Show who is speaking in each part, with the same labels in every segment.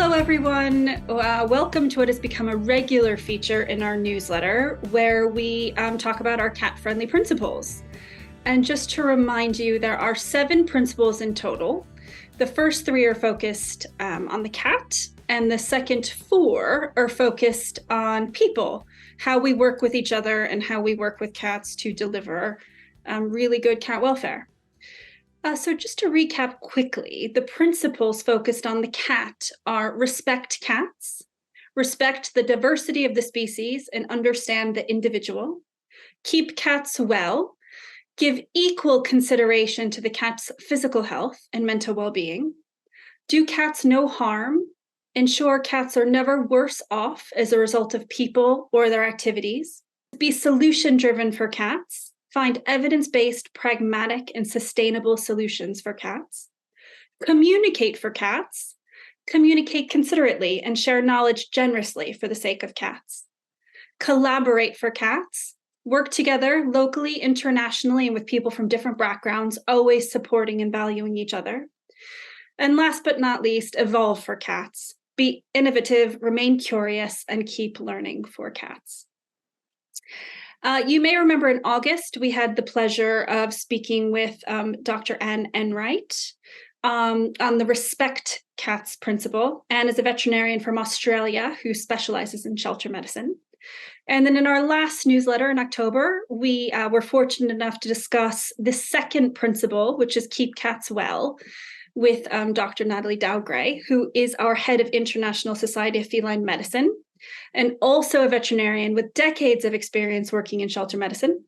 Speaker 1: Hello, everyone. Welcome to what has become a regular feature in our newsletter, where we talk about our cat-friendly principles. And just to remind you, there are 7 principles in total. The first 3 are focused on the cat, and the second 4 are focused on people, how we work with each other and how we work with cats to deliver really good cat welfare. So just to recap quickly, the principles focused on the cat are respect cats, respect the diversity of the species and understand the individual, keep cats well, give equal consideration to the cat's physical health and mental well-being, do cats no harm, ensure cats are never worse off as a result of people or their activities, be solution-driven for cats, find evidence-based, pragmatic, and sustainable solutions for cats, communicate for cats, communicate considerately, and share knowledge generously for the sake of cats, collaborate for cats, work together locally, internationally, and with people from different backgrounds, always supporting and valuing each other. And last but not least, evolve for cats, be innovative, remain curious, and keep learning for cats. You may remember in August, we had the pleasure of speaking with Dr. Anne Enright on the respect cats principle. Anne is a veterinarian from Australia who specializes in shelter medicine. And then in our last newsletter in October, we were fortunate enough to discuss the second principle, which is keep cats well, with Dr. Natalie Dowgray, who is our head of International Society of Feline Medicine, and also a veterinarian with decades of experience working in shelter medicine.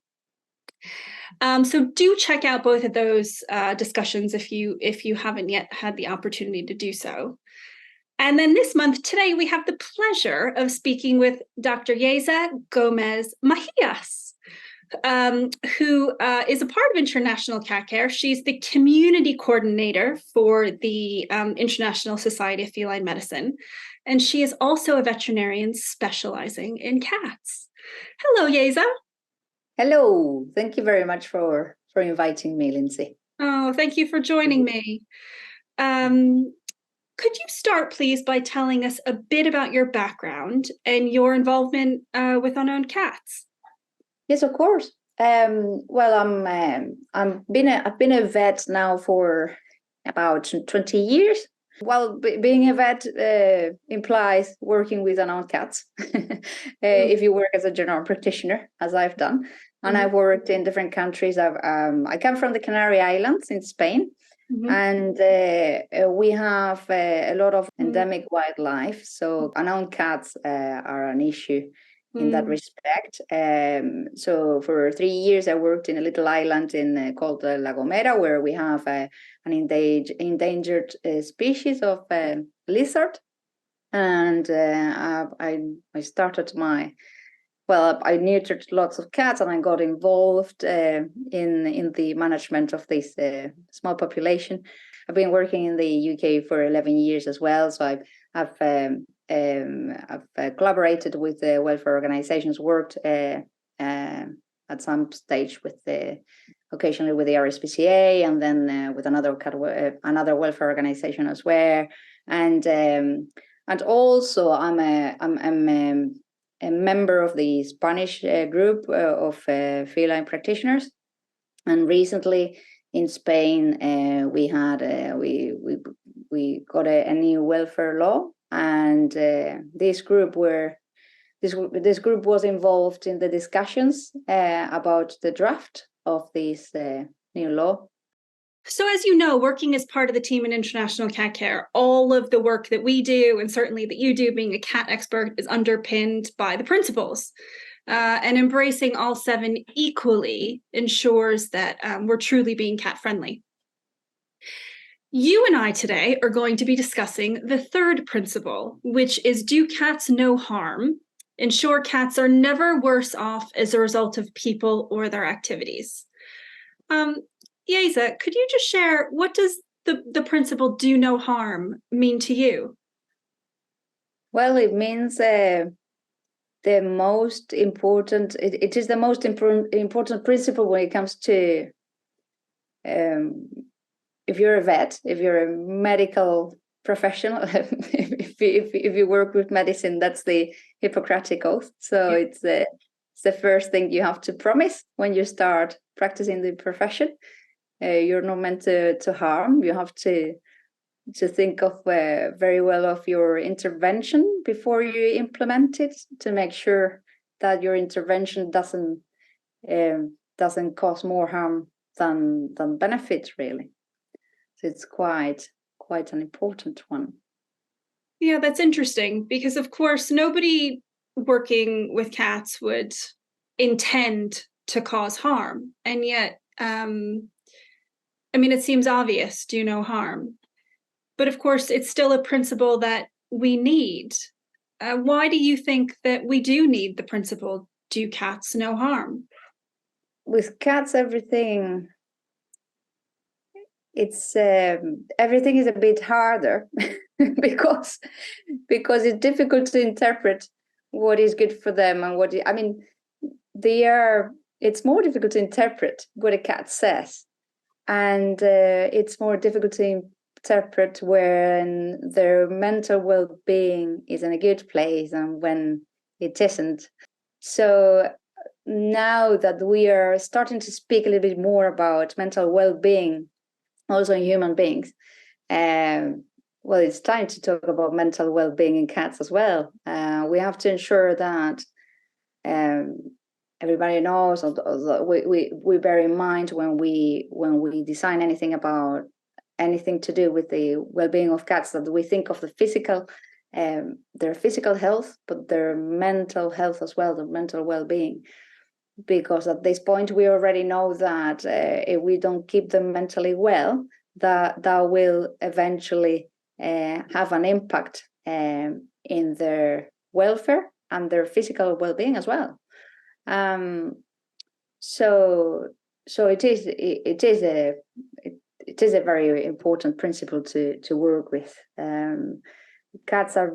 Speaker 1: So do check out both of those discussions if you haven't yet had the opportunity to do so. And then this month, today, we have the pleasure of speaking with Dr. Yaiza Gomez Mejias, who is a part of International iCatCare. She's the community coordinator for the International Society of Feline Medicine. And she is also a veterinarian specializing in cats. Hello, Yaiza.
Speaker 2: Hello. Thank you very much for inviting me, Lindsey.
Speaker 1: Oh, thank you for joining me. Could you start, please, by telling us a bit about your background and your involvement with unowned cats?
Speaker 2: Yes, of course. Well, I've been a vet now for about 20 years. Well, being a vet implies working with unowned cats. If you work as a general practitioner, as I've done, and I've worked in different countries. I come from the Canary Islands in Spain, and we have a lot of endemic wildlife. So unowned cats are an issue in that respect. So for 3 years, I worked in a little island called La Gomera, where we have an endangered species of lizard. And I started I nurtured lots of cats, and I got involved in the management of this small population. I've been working in the UK for 11 years as well, so I've collaborated with the welfare organizations, worked at some stage with occasionally with the RSPCA, and then with another welfare organization as well. And also I'm a member of the Spanish group of feline practitioners. And recently in Spain, we got a new welfare law. And this group was involved in the discussions about the draft of this new law.
Speaker 1: So as you know, working as part of the team in International iCatCare, all of the work that we do, and certainly that you do being a cat expert, is underpinned by the principles. And embracing all 7 equally ensures that we're truly being cat friendly. You and I today are going to be discussing the third principle, which is do cats no harm, ensure cats are never worse off as a result of people or their activities. Yaiza, could you just share, what does the principle do no harm mean to you?
Speaker 2: Well, it means the most important, it is the most important principle when it comes to if you're a vet, if you're a medical professional. if you work with medicine, that's the Hippocratic Oath. So it's the first thing you have to promise when you start practicing the profession. You're not meant to harm. You have to think of very well of your intervention before you implement it, to make sure that your intervention doesn't cause more harm than benefit, really. So it's quite an important one.
Speaker 1: Yeah, that's interesting, because of course nobody working with cats would intend to cause harm, and yet it seems obvious, do no harm. But of course, it's still a principle that we need. Why do you think that we do need the principle, do cats no harm?
Speaker 2: With cats, everything is a bit harder because it's difficult to interpret what is good for them and it's more difficult to interpret what a cat says, and it's more difficult to interpret when their mental well-being is in a good place and when it isn't. So now that we are starting to speak a little bit more about mental well-being also in human beings, it's time to talk about mental well-being in cats as well. We have to ensure that everybody knows, we bear in mind when we design anything about anything to do with the well-being of cats, that we think of the physical, their physical health, but their mental health as well, the mental well-being. Because at this point, we already know that if we don't keep them mentally well, that will eventually have an impact in their welfare and their physical well-being as well. So it is a very important principle to work with. Cats are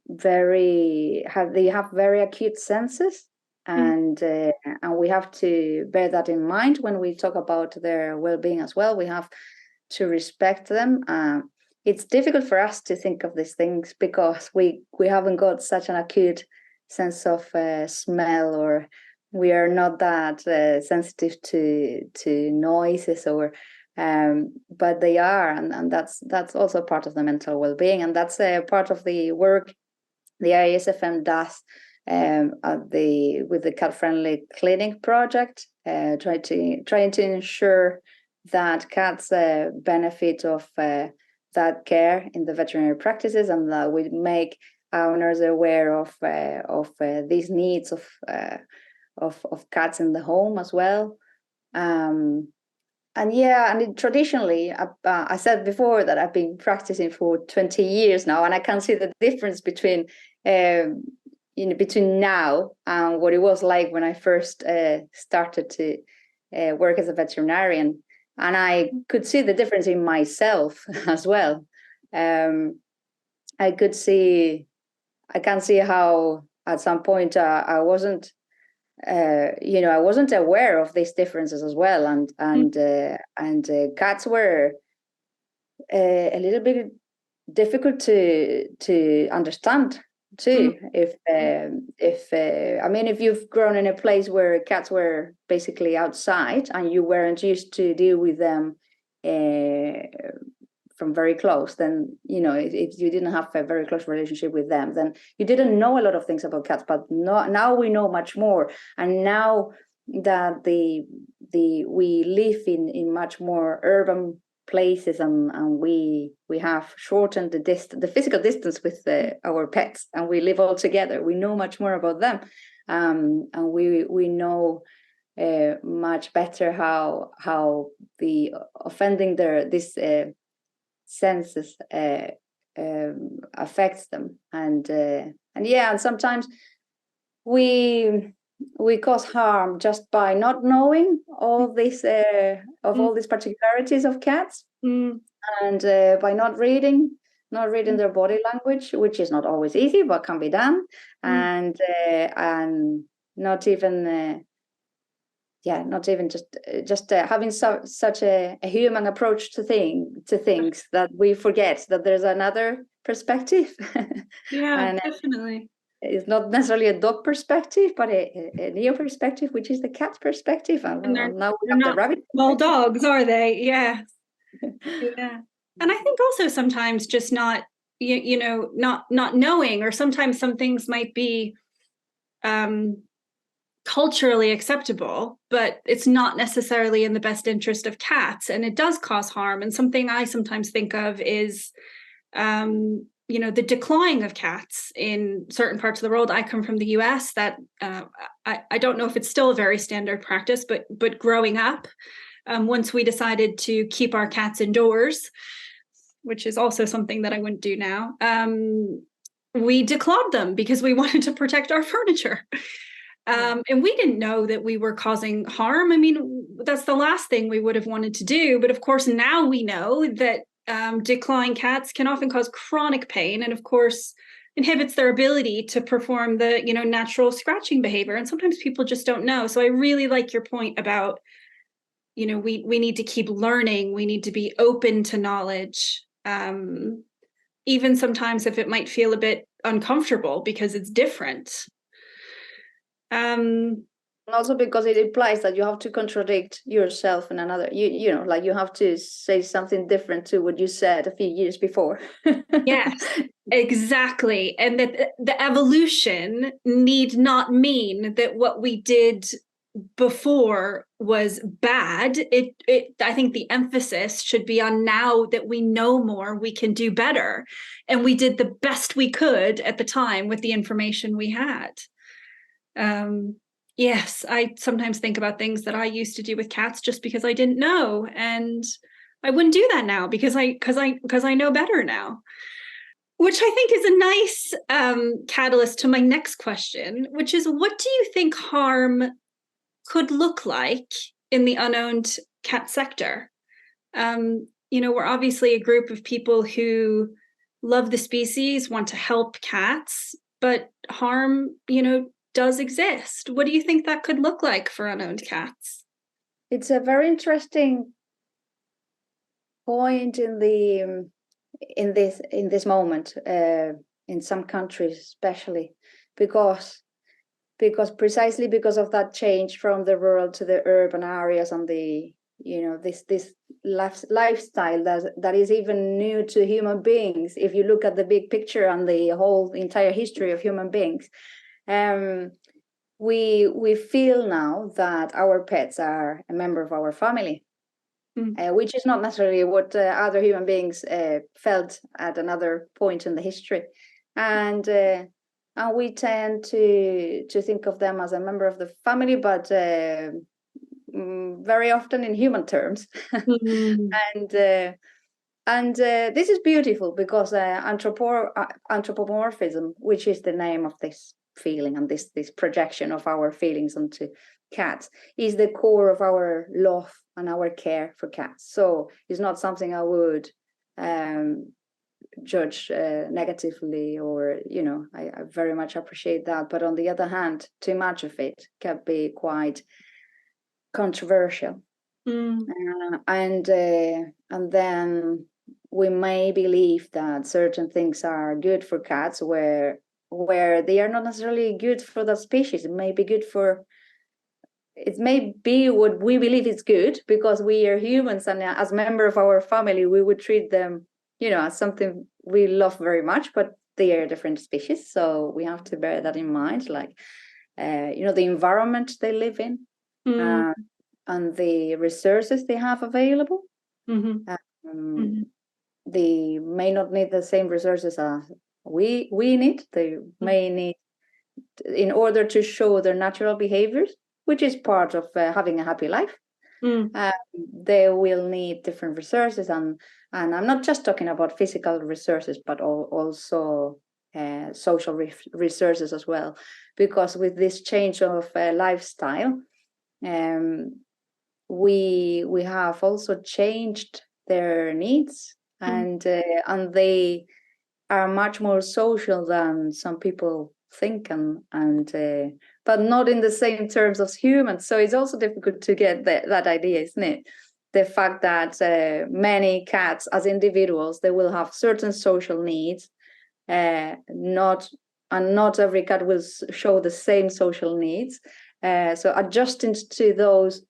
Speaker 2: they have very acute senses, and we have to bear that in mind when we talk about their well-being as well. We have to respect them. It's difficult for us to think of these things because we haven't got such an acute sense of smell, or we are not that sensitive to noises, or but they are, and that's also part of the mental well-being, and that's part of the work the ISFM does with the Cat Friendly Clinic project, trying to ensure that cats benefit of that care in the veterinary practices, and that we make owners aware of these needs of cats in the home as well. Traditionally, I said before that I've been practicing for 20 years now, and I can see the difference between now and what it was like when I first started to work as a veterinarian. And I could see the difference in myself as well. I can see how at some point I wasn't aware of these differences as well, and cats were a little bit difficult to understand too. If you've grown in a place where cats were basically outside and you weren't used to deal with them from very close, then if you didn't have a very close relationship with them, then you didn't know a lot of things about cats. But now we know much more, and now that we live in much more urban places, and we have shortened the physical distance with our pets, and we live all together, we know much more about them, and we know much better how the offending this senses affects them, and sometimes we cause harm just by not knowing all this all these particularities of cats, and by not reading their body language, which is not always easy but can be done, and not even not even just having such a human approach to things that we forget that there's another perspective.
Speaker 1: Yeah,
Speaker 2: And
Speaker 1: definitely.
Speaker 2: it's not necessarily a dog perspective, but a neo perspective, which is the cat perspective. And now we
Speaker 1: they're
Speaker 2: have the
Speaker 1: not
Speaker 2: rabbit
Speaker 1: small
Speaker 2: perspective.
Speaker 1: dogs, are they? Yeah. Yeah. And I think also sometimes just not, not knowing, or sometimes some things might be culturally acceptable, but it's not necessarily in the best interest of cats, and it does cause harm. And something I sometimes think of is the decline of cats in certain parts of the world. I come from the US. That I don't know if it's still a very standard practice, but growing up, once we decided to keep our cats indoors, which is also something that I wouldn't do now, we declawed them because we wanted to protect our furniture. And we didn't know that we were causing harm. I mean, that's the last thing we would have wanted to do. But of course, now we know that declawing cats can often cause chronic pain, and of course inhibits their ability to perform the natural scratching behavior. And sometimes people just don't know. So I really like your point about we need to keep learning. We need to be open to knowledge, even sometimes if it might feel a bit uncomfortable because it's different.
Speaker 2: Also because it implies that you have to contradict yourself in another, like you have to say something different to what you said a few years before.
Speaker 1: Yes, exactly. And that the evolution need not mean that what we did before was bad. I think the emphasis should be on, now that we know more, we can do better. And we did the best we could at the time with the information we had. Yes, I sometimes think about things that I used to do with cats just because I didn't know, and I wouldn't do that now because I know better now. Which I think is a nice catalyst to my next question, which is, what do you think harm could look like in the unowned cat sector? We're obviously a group of people who love the species, want to help cats, but harm, does exist. What do you think that could look like for unowned cats?
Speaker 2: It's a very interesting point in this moment, in some countries especially, because precisely because of that change from the rural to the urban areas, and the this lifestyle that is even new to human beings. If you look at the big picture and the whole entire history of human beings, we feel now that our pets are a member of our family, which is not necessarily what other human beings felt at another point in the history, and we tend to think of them as a member of the family, but very often in human terms. And this is beautiful because anthropomorphism, which is the name of this feeling and this projection of our feelings onto cats, is the core of our love and our care for cats. So it's not something I would judge negatively, or I very much appreciate that. But on the other hand, too much of it can be quite controversial. And then we may believe that certain things are good for cats where they are not necessarily good for that species. It may be what we believe is good because we are humans, and as member of our family we would treat them as something we love very much, but they are different species, so we have to bear that in mind, like the environment they live in, and the resources they have available. They may not need the same resources as we need. They may need, in order to show their natural behaviors, which is part of having a happy life. They will need different resources, and I'm not just talking about physical resources, but also social resources as well, because with this change of lifestyle, we have also changed their needs, and they are much more social than some people think, and but not in the same terms as humans. So it's also difficult to get that idea, isn't it? The fact that many cats as individuals, they will have certain social needs, not every cat will show the same social needs. So adjusting to those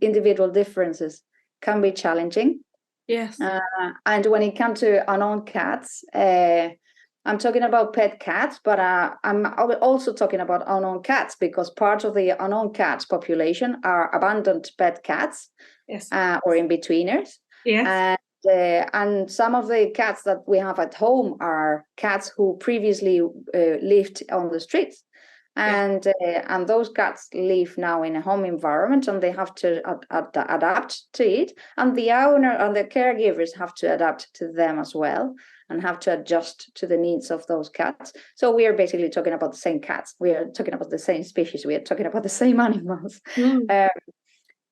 Speaker 2: individual differences can be challenging.
Speaker 1: Yes.
Speaker 2: And when it comes to unknown cats, I'm talking about pet cats, but I'm also talking about unknown cats, because part of the unknown cats population are abandoned pet cats,
Speaker 1: yes,
Speaker 2: or in-betweeners.
Speaker 1: Yes.
Speaker 2: And some of the cats that we have at home are cats who previously lived on the streets. And those cats live now in a home environment, and they have to adapt to it. And the owner and the caregivers have to adapt to them as well, and have to adjust to the needs of those cats. So we are basically talking about the same cats. We are talking about the same species. We are talking about the same animals.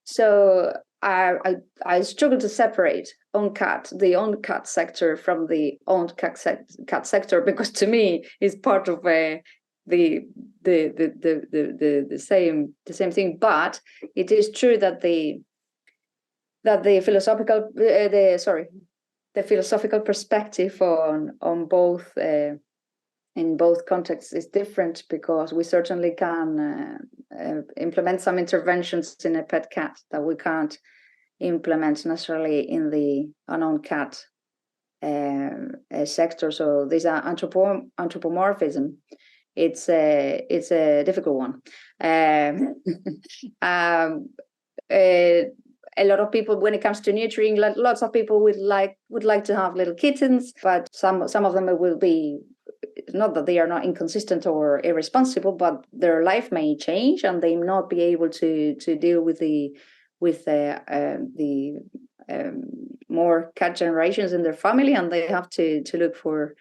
Speaker 2: So I struggle to separate the owned cat sector from the owned cat sector, because to me it's part of the same thing. But it is true that the philosophical perspective on both in both contexts is different, because we certainly can implement some interventions in a pet cat that we can't implement necessarily in the unknown cat sector. So this anthropomorphism, it's a difficult one. A lot of people, when it comes to nurturing, lots of people would like to have little kittens, but some of them will be, not that they are not inconsistent or irresponsible, but their life may change, and they may not be able to deal with the more cat generations in their family, and they have to look for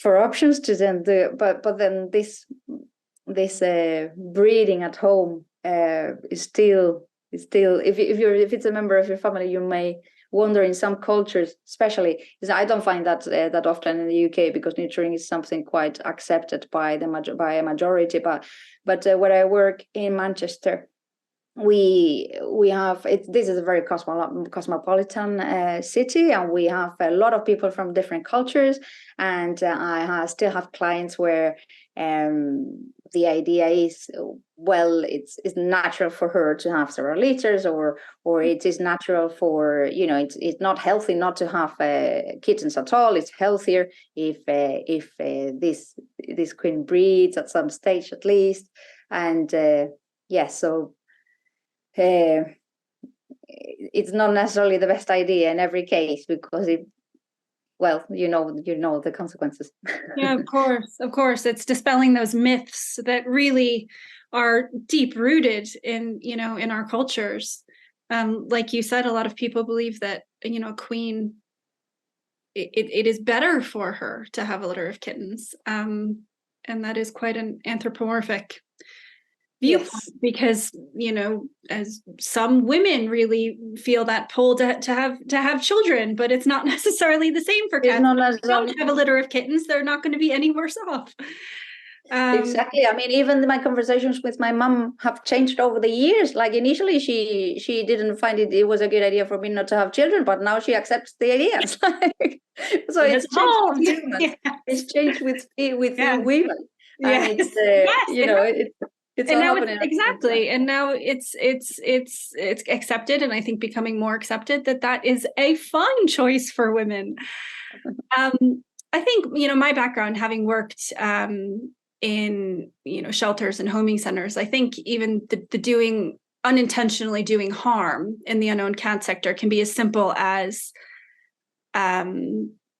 Speaker 2: options to then do. But then this breeding at home is still if it's a member of your family, you may wonder in some cultures, especially, because I don't find that that often in the UK, because neutering is something quite accepted by a majority. But where I work in Manchester, we have this is a very cosmopolitan city, and we have a lot of people from different cultures. And I still have clients where the idea is, well, it's natural for her to have several litters, or it is natural for, it's not healthy not to have kittens at all. It's healthier if this queen breeds at some stage at least. And so it's not necessarily the best idea in every case, because the consequences.
Speaker 1: Yeah, of course. It's dispelling those myths that really are deep rooted in our cultures. Like you said, a lot of people believe that a queen, it is better for her to have a litter of kittens, and that is quite an anthropomorphic viewpoint. Yes. Because as some women really feel that pull to have children, but it's not necessarily the same for cats. If they don't have a litter of kittens, they're not going to be any worse off.
Speaker 2: Exactly. I mean, even my conversations with my mom have changed over the years. Like initially, she didn't find it was a good idea for me not to have children, but now she accepts the idea. So it's changed with humans. Yeah. It's changed with women. Yeah. And it's it's
Speaker 1: and now exactly, and now it's accepted, and I think becoming more accepted that is a fine choice for women. I think my background, having worked in shelters and homing centers, I think even the unintentionally doing harm in the unknown cat sector can be as simple as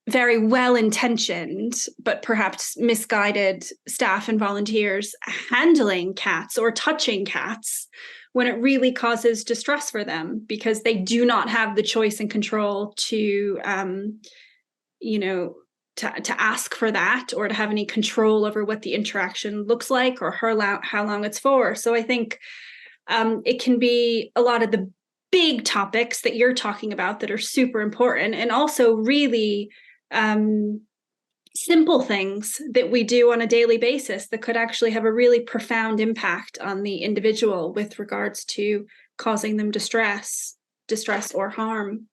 Speaker 1: very well-intentioned, but perhaps misguided staff and volunteers handling cats or touching cats when it really causes distress for them, because they do not have the choice and control to ask for that, or to have any control over what the interaction looks like, or how long it's for. So I think it can be a lot of the big topics that you're talking about that are super important, and also really simple things that we do on a daily basis that could actually have a really profound impact on the individual with regards to causing them distress or harm.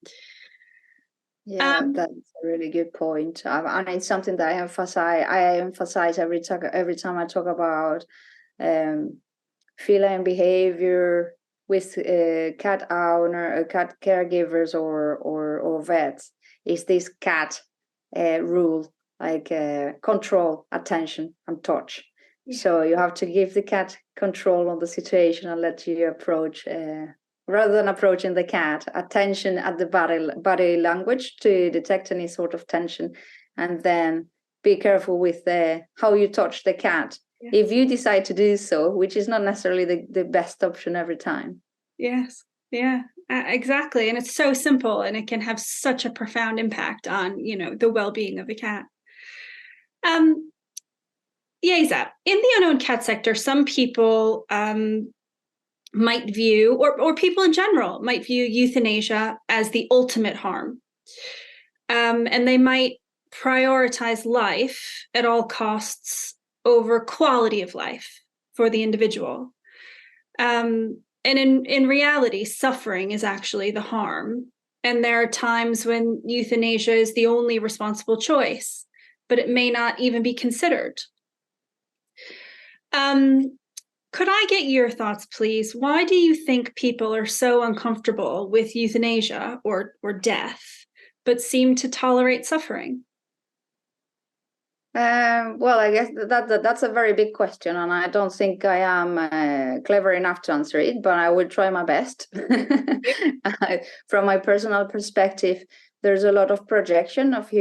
Speaker 2: Yeah, that's a really good point. And it's something that I emphasize every time I talk about feline behavior with cat owner, cat caregivers, or vets. Is this cat rule, like control, attention, and touch? Yeah. So you have to give the cat control on the situation and let you approach. Rather than approaching the cat, attention at the body language to detect any sort of tension, and then be careful with how you touch the cat. Yes. If you decide to do so, which is not necessarily the best option every time.
Speaker 1: Yes, yeah, exactly. And it's so simple, and it can have such a profound impact on, the well-being of the cat. Yaiza, in the unknown cat sector, some people might view, or people in general might view euthanasia as the ultimate harm. And they might prioritize life at all costs over quality of life for the individual. And in reality, suffering is actually the harm. And there are times when euthanasia is the only responsible choice, but it may not even be considered. Could I get your thoughts, please? Why do you think people are so uncomfortable with euthanasia or death, but seem to tolerate suffering?
Speaker 2: Well, I guess that's a very big question, and I don't think I am clever enough to answer it, but I will try my best. From my personal perspective, there's a lot of projection of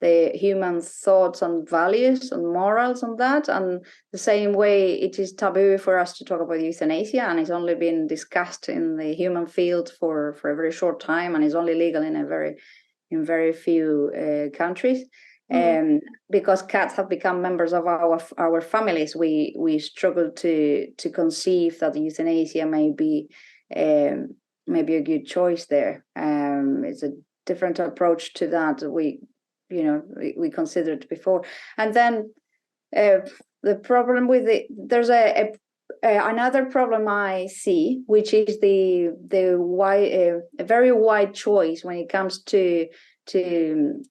Speaker 2: the human thoughts and values and morals on that, and the same way it is taboo for us to talk about euthanasia, and it's only been discussed in the human field for a very short time, and is only legal in very few countries. Because cats have become members of our families, we struggle to conceive that euthanasia may be a good choice there. It's a different approach to that. We considered before, and then the problem with there's another problem I see, which is the a very wide choice when it comes to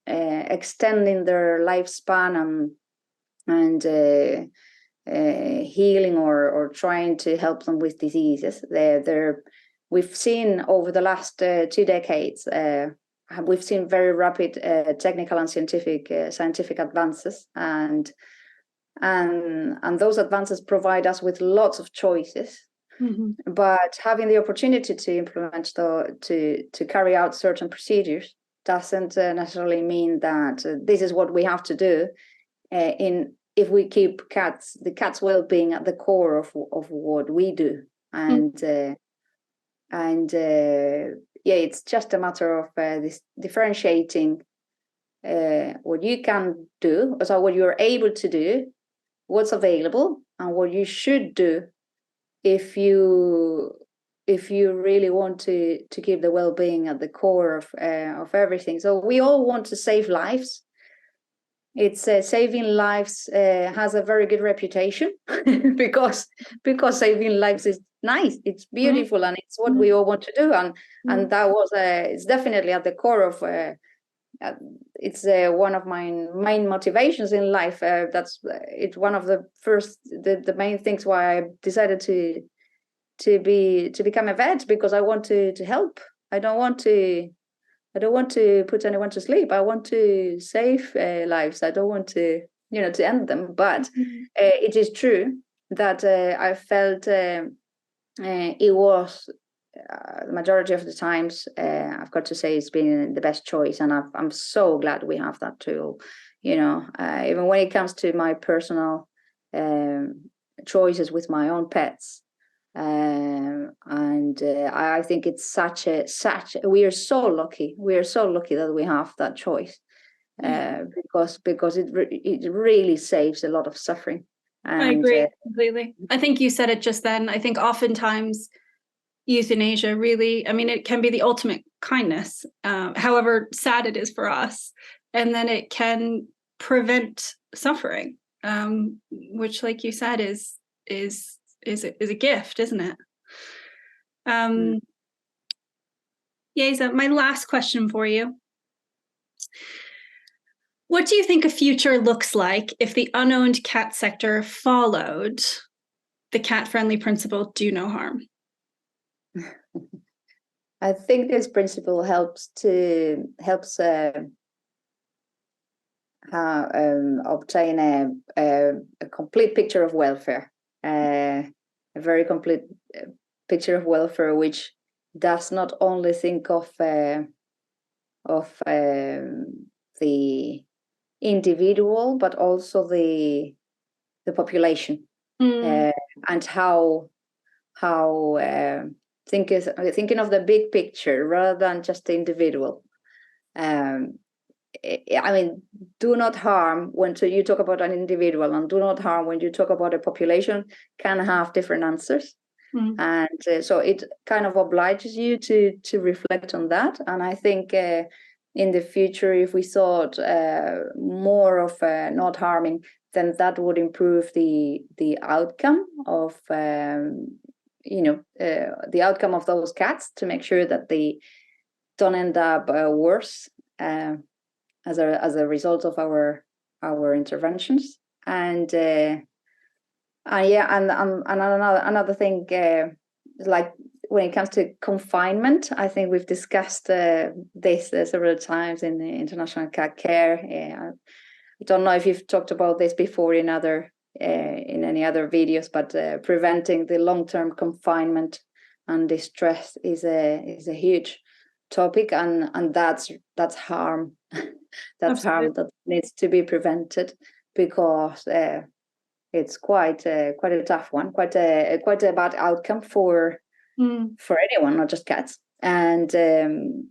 Speaker 2: extending their lifespan and healing or trying to help them with diseases. We've seen over the last 2 decades. We've seen very rapid technical and scientific advances, and those advances provide us with lots of choices. Mm-hmm. But having the opportunity to implement to carry out certain procedures doesn't necessarily mean that this is what we have to do. If we keep the cat's well-being at the core of what we do, yeah, it's just a matter of this differentiating what you can do, so what you're able to do, what's available, and what you should do if you really want to keep the well-being at the core of everything. So we all want to save lives. It's saving lives has a very good reputation because saving lives is nice, it's beautiful, mm-hmm. and it's what we all want to do, and that was it's definitely at the core of it's one of my main motivations in life. It's one of the main things why I decided to become a vet, because I want to help. I don't want to put anyone to sleep. I want to save lives. I don't want to end them. But it is true that I felt it was the majority of the times, I've got to say, it's been the best choice, and I'm so glad we have that tool. Even when it comes to my personal choices with my own pets, I think it's we are so lucky. We are so lucky that we have that choice, because it really saves a lot of suffering. And,
Speaker 1: I agree completely. I think you said it just then. I think oftentimes euthanasia really, it can be the ultimate kindness, however sad it is for us. and then it can prevent suffering, which, like you said, is a gift, isn't it? Yaiza, my last question for you. What do you think a future looks like if the unowned cat sector followed the cat-friendly principle, do no harm?
Speaker 2: I think this principle helps obtain a complete picture of welfare, a very complete picture of welfare, which does not only think of the individual, but also the population, and how thinking of the big picture rather than just the individual. I mean, do not harm when you talk about an individual, and do not harm when you talk about a population can have different answers. And so it kind of obliges you to reflect on that. And I think in the future, if we thought more of not harming, then that would improve the outcome of the outcome of those cats, to make sure that they don't end up worse as a result of our interventions. And another thing, like when it comes to confinement, I think we've discussed this several times in the International Cat Care. I don't know if you've talked about this before in any other videos, but preventing the long-term confinement and distress is a huge topic, and that's harm. That's harm that needs to be prevented, because it's quite a tough one, quite a bad outcome for anyone, not just cats. And then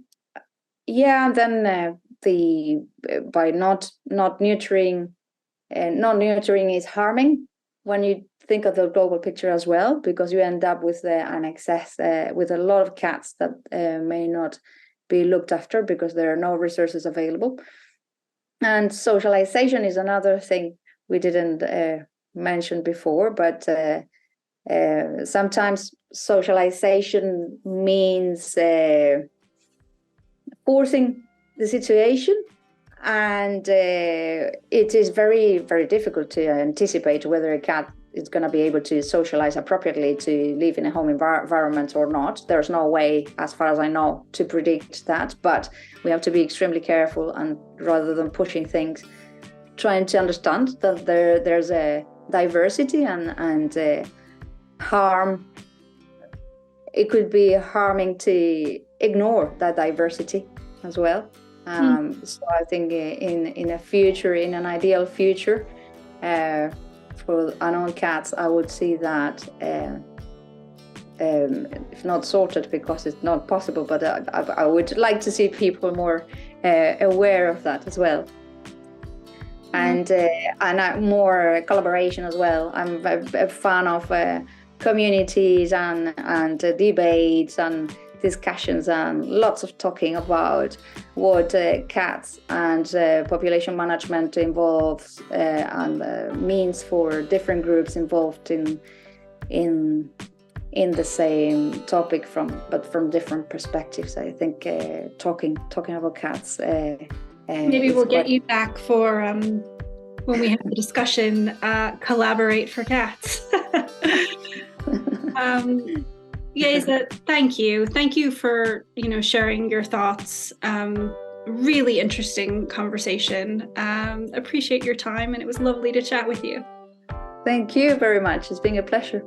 Speaker 2: by not nurturing, non-nurturing is harming when you think of the global picture as well, because you end up with an excess, with a lot of cats that may not be looked after because there are no resources available. And socialization is another thing we didn't mention before, but sometimes socialization means forcing the situation, and it is very, very difficult to anticipate whether a cat is going to be able to socialize appropriately to live in a home environment or not. There's no way, as far as I know, to predict that, but we have to be extremely careful, and rather than pushing things, trying to understand that there's a diversity and harm. It could be harming to ignore that diversity as well. So I think in an ideal future for unknown cats, I would see that if not sorted, because it's not possible, but I would like to see people more aware of that as well. And more collaboration as well. I'm a fan of communities and debates and discussions and lots of talking about what cats and population management involves and means for different groups involved in the same topic but from different perspectives. I think talking about cats.
Speaker 1: Maybe we'll get you back for when we have the discussion, collaborate for cats. Yaiza, thank you. Thank you for sharing your thoughts. Really interesting conversation. Appreciate your time, and it was lovely to chat with you.
Speaker 2: Thank you very much. It's been a pleasure.